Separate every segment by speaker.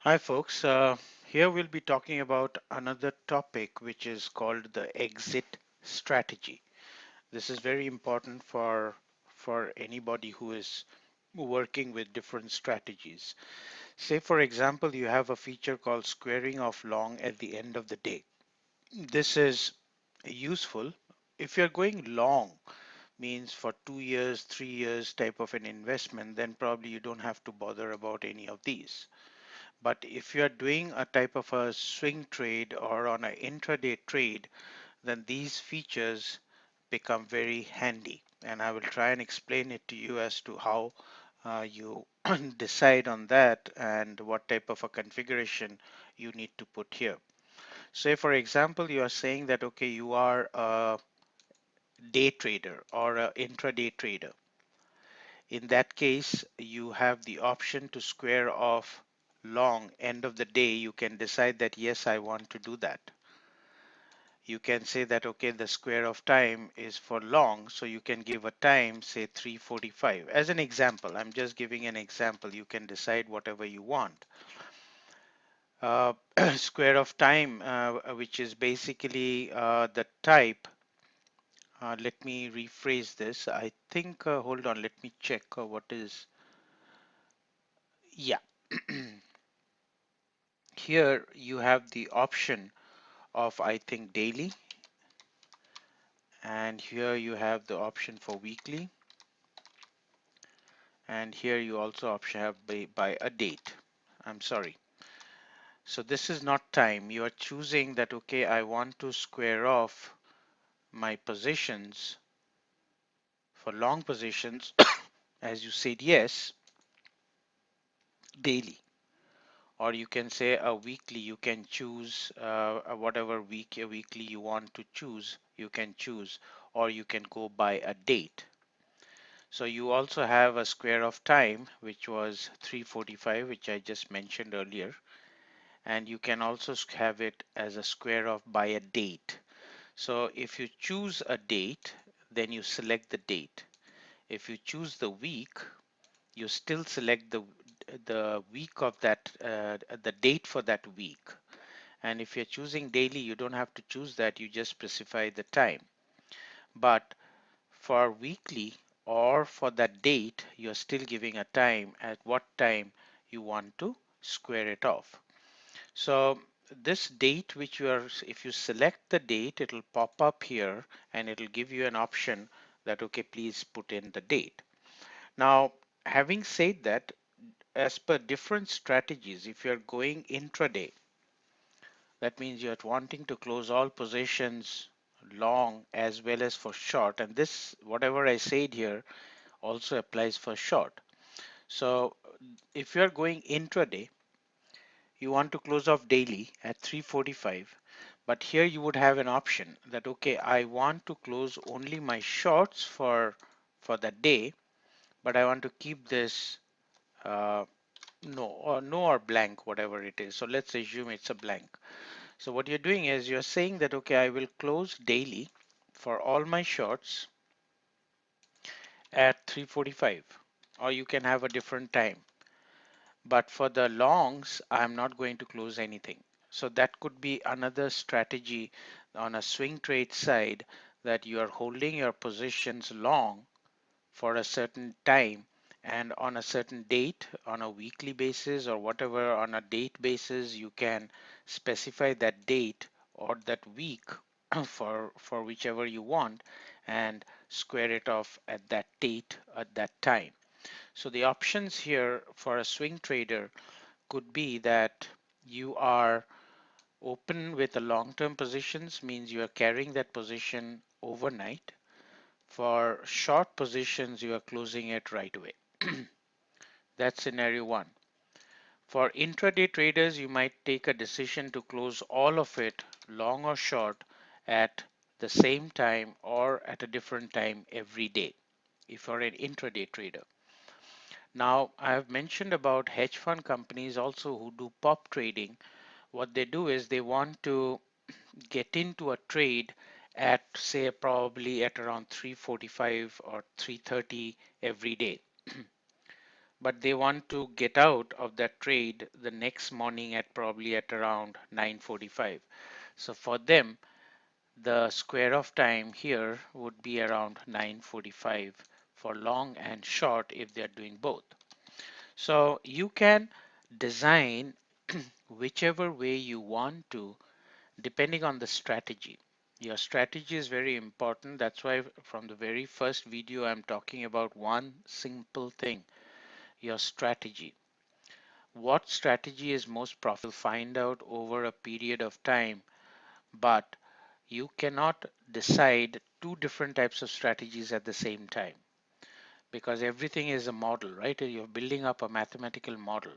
Speaker 1: Hi folks, here we'll be talking about another topic which is called the exit strategy. This is very important for anybody who is working with different strategies. Say for example, you have a feature called squaring of long at the end of the day. This is useful if you're going long, means for 2 years, 3 years type of an investment, then probably you don't have to bother about any of these. But if you are doing a type of a swing trade or on an intraday trade, then these features become very handy. And I will try and explain it to you as to how you decide on that and what type of a configuration you need to put here. Say for example, you are saying that, okay, you are a day trader or an intraday trader. In that case, you have the option to square off long end of the day. You can decide that, yes, I want to do that. You can say that, okay, the square of time is for long. So you can give a time, say 3:45 as an example. I'm just giving an example. You can decide whatever you want. Uh, Square of time, which is basically the type. Let me rephrase this. I think, hold on, let me check what is, yeah. Here you have the option of, I think, daily, and here you have the option for weekly, and here you also option have by a date. I'm sorry. So this is not time. You are choosing that, okay, I want to square off my positions for long positions as you said yes, daily. Or you can say a weekly, you can choose whatever weekly you want to choose, you can choose, or you can go by a date. So you also have a square of time, which was 3:45, which I just mentioned earlier. And you can also have it as a square of by a date. So if you choose a date, then you select the date. If you choose the week, you still select the week of that, the date for that week. And if you're choosing daily, you don't have to choose that, you just specify the time. But for weekly or for that date, you're still giving a time at what time you want to square it off. So this date which you are, if you select the date, it'll pop up here and it'll give you an option that, okay, please put in the date. Now, having said that, as per different strategies, if you're going intraday, that means you're wanting to close all positions long as well as for short. And this, whatever I said here, also applies for short. So if you're going intraday, you want to close off daily at 3:45, but here you would have an option that, okay, I want to close only my shorts for that day, but I want to keep this uh, no or blank, whatever it is. So let's assume it's a blank. So what you're doing is you're saying that, okay, I will close daily for all my shorts at 3:45, or you can have a different time. But for the longs, I'm not going to close anything. So that could be another strategy on a swing trade side, that you are holding your positions long for a certain time and on a certain date, on a weekly basis or whatever, on a date basis, you can specify that date or that week for whichever you want and square it off at that date at that time. So the options here for a swing trader could be that you are open with the long-term positions, means you are carrying that position overnight. For short positions, you are closing it right away. That's scenario one. For intraday traders, you might take a decision to close all of it, long or short, at the same time or at a different time every day, if you're an intraday trader. Now, I have mentioned about hedge fund companies also who do pop trading. What they do is they want to get into a trade at, say, probably at around 3:45 or 3:30 every day. but they want to get out of that trade the next morning at probably at around 9:45. So for them, the square of time here would be around 9:45 for long and short if they're doing both. So you can design whichever way you want to, depending on the strategy. Your strategy is very important. That's why from the very first video, I'm talking about one simple thing, your strategy. What strategy is most profitable, find out over a period of time, but you cannot decide two different types of strategies at the same time because everything is a model, right? You're building up a mathematical model.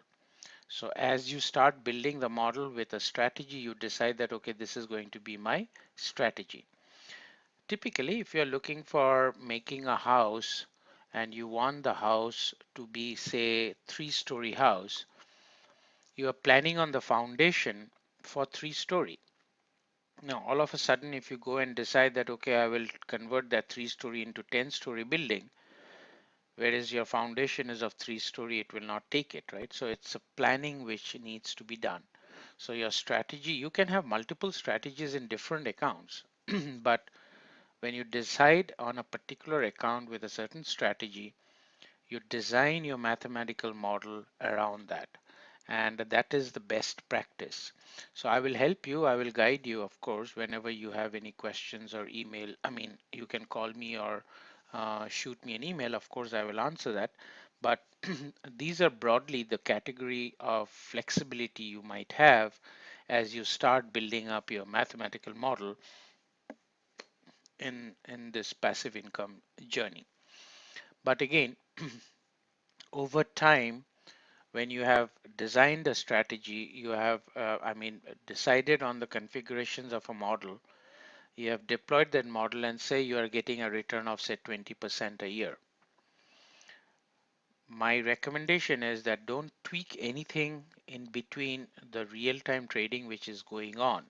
Speaker 1: So as you start building the model with a strategy, you decide that, okay, this is going to be my strategy. Typically, if you're looking for making a house and you want the house to be, say, three-story house, you are planning on the foundation for three-story. Now, all of a sudden, if you go and decide that, okay, I will convert that three-story into 10-story building, whereas your foundation is of three-story, it will not take it, right? So it's a planning which needs to be done. So your strategy, you can have multiple strategies in different accounts, but when you decide on a particular account with a certain strategy, you design your mathematical model around that. And that is the best practice. So I will help you, I will guide you, of course, whenever you have any questions or email. I mean, you can call me or shoot me an email. Of course, I will answer that. But these are broadly the category of flexibility you might have as you start building up your mathematical model in this passive income journey. But again, over time, when you have designed a strategy, you have, decided on the configurations of a model, you have deployed that model and say you are getting a return of say 20% a year. My recommendation is that don't tweak anything in between the real-time trading which is going on.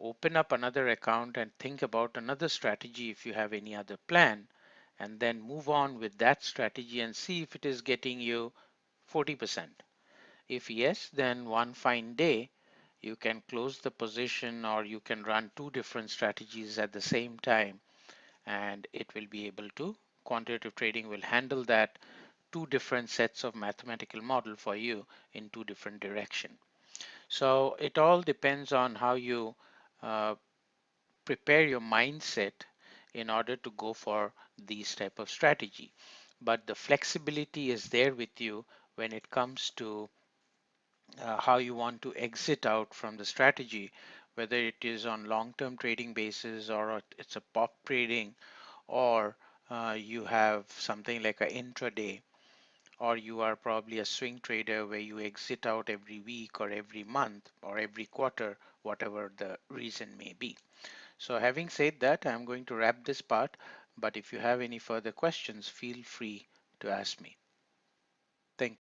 Speaker 1: Open up another account and think about another strategy if you have any other plan, and then move on with that strategy and see if it is getting you 40%. If yes, then one fine day you can close the position or you can run two different strategies at the same time, and it will be able to, quantitative trading will handle that two different sets of mathematical model for you in two different direction. So it all depends on how you uh, prepare your mindset in order to go for these type of strategy. But the flexibility is there with you when it comes to how you want to exit out from the strategy, whether it is on long-term trading basis or it's a pop trading, or you have something like an intraday, or you are probably a swing trader where you exit out every week or every month or every quarter, whatever the reason may be. So having said that, I'm going to wrap this part, but if you have any further questions, feel free to ask me. Thank